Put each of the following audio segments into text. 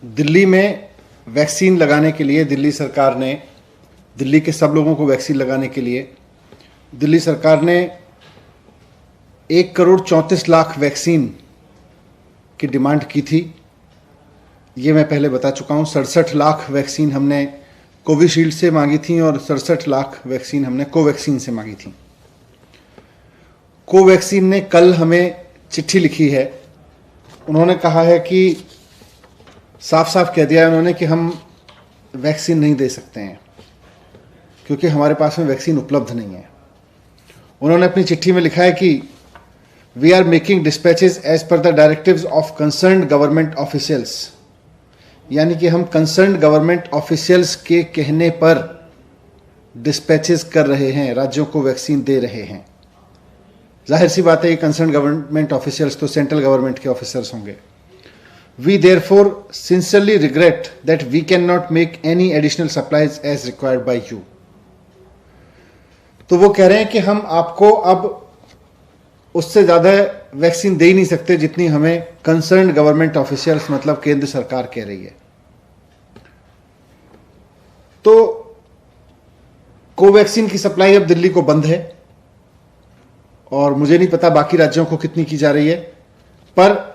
दिल्ली में वैक्सीन लगाने के लिए दिल्ली सरकार ने, दिल्ली के सब लोगों को वैक्सीन लगाने के लिए दिल्ली सरकार ने 1,34,00,000 वैक्सीन की डिमांड की थी। ये मैं पहले बता चुका हूँ। 67 लाख वैक्सीन हमने कोविशील्ड से मांगी थी और 67 लाख वैक्सीन हमने कोवैक्सीन से मांगी थी। कोवैक्सीन ने कल हमें चिट्ठी लिखी है। उन्होंने कहा है कि साफ साफ कह दिया है उन्होंने कि हम वैक्सीन नहीं दे सकते हैं क्योंकि हमारे पास में वैक्सीन उपलब्ध नहीं है। उन्होंने अपनी चिट्ठी में लिखा है कि we are making dispatches as per the directives of concerned government officials, यानी कि हम कंसर्न्ड गवर्नमेंट ऑफिशियल्स के कहने पर डिस्पैचेस कर रहे हैं, राज्यों को वैक्सीन दे रहे हैं। जाहिर सी बात है ये कंसर्न्ड गवर्नमेंट ऑफिशियल्स तो सेंट्रल गवर्नमेंट के ऑफिसर्स होंगे। We therefore sincerely regret that we cannot make any additional supplies as required by you. तो वो कह रहे हैं कि हम आपको अब उससे ज़्यादा वैक्सीन दे ही नहीं सकते जितनी हमें कंसर्न्ड गवर्नमेंट ऑफिशियल्स मतलब केंद्र सरकार कह रही है। तो कोवैक्सीन की सप्लाई अब दिल्ली को बंद है और मुझे नहीं पता बाकी राज्यों को कितनी की जा रही है, पर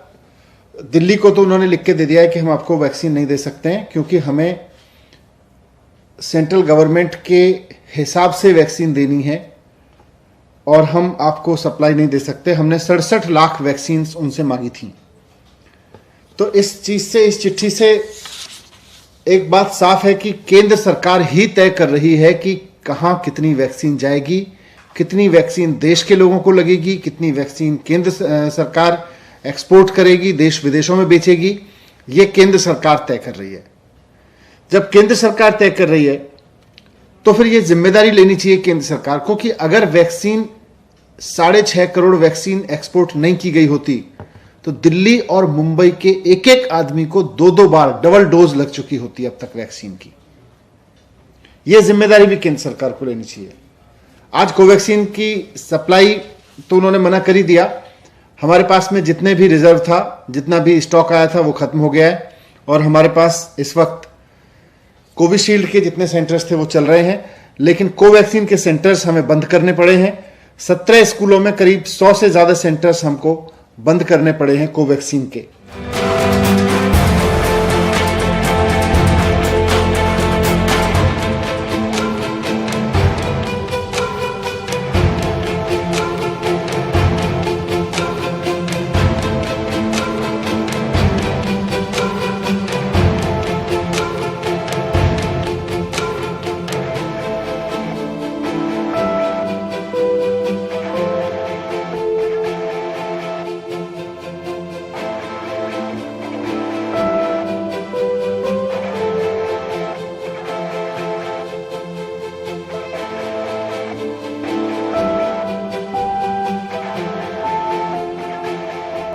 दिल्ली को तो उन्होंने लिख के दे दिया है कि हम आपको वैक्सीन नहीं दे सकते हैं क्योंकि हमें सेंट्रल गवर्नमेंट के हिसाब से वैक्सीन देनी है और हम आपको सप्लाई नहीं दे सकते। हमने 67 लाख वैक्सीन उनसे मांगी थी। तो इस चीज से, इस चिट्ठी से एक बात साफ है कि केंद्र सरकार ही तय कर रही है कि कहां कितनी वैक्सीन जाएगी, कितनी वैक्सीन देश के लोगों को लगेगी, कितनी वैक्सीन केंद्र सरकार एक्सपोर्ट करेगी, देश विदेशों में बेचेगी। ये केंद्र सरकार तय कर रही है। जब केंद्र सरकार तय कर रही है तो फिर ये जिम्मेदारी लेनी चाहिए केंद्र सरकार को कि अगर वैक्सीन 6.5 करोड़ वैक्सीन एक्सपोर्ट नहीं की गई होती तो दिल्ली और मुंबई के एक एक आदमी को 2-2 बार डबल डोज लग चुकी होती अब तक वैक्सीन की। यह जिम्मेदारी भी केंद्र सरकार को लेनी चाहिए। आज कोवैक्सीन की सप्लाई तो उन्होंने मना कर ही दिया। हमारे पास में जितने भी रिजर्व था, जितना भी स्टॉक आया था वो खत्म हो गया है और हमारे पास इस वक्त कोविशील्ड के जितने सेंटर्स थे वो चल रहे हैं, लेकिन कोवैक्सीन के सेंटर्स हमें बंद करने पड़े हैं। 17 स्कूलों में करीब 100 से ज्यादा सेंटर्स हमको बंद करने पड़े हैं कोवैक्सीन के।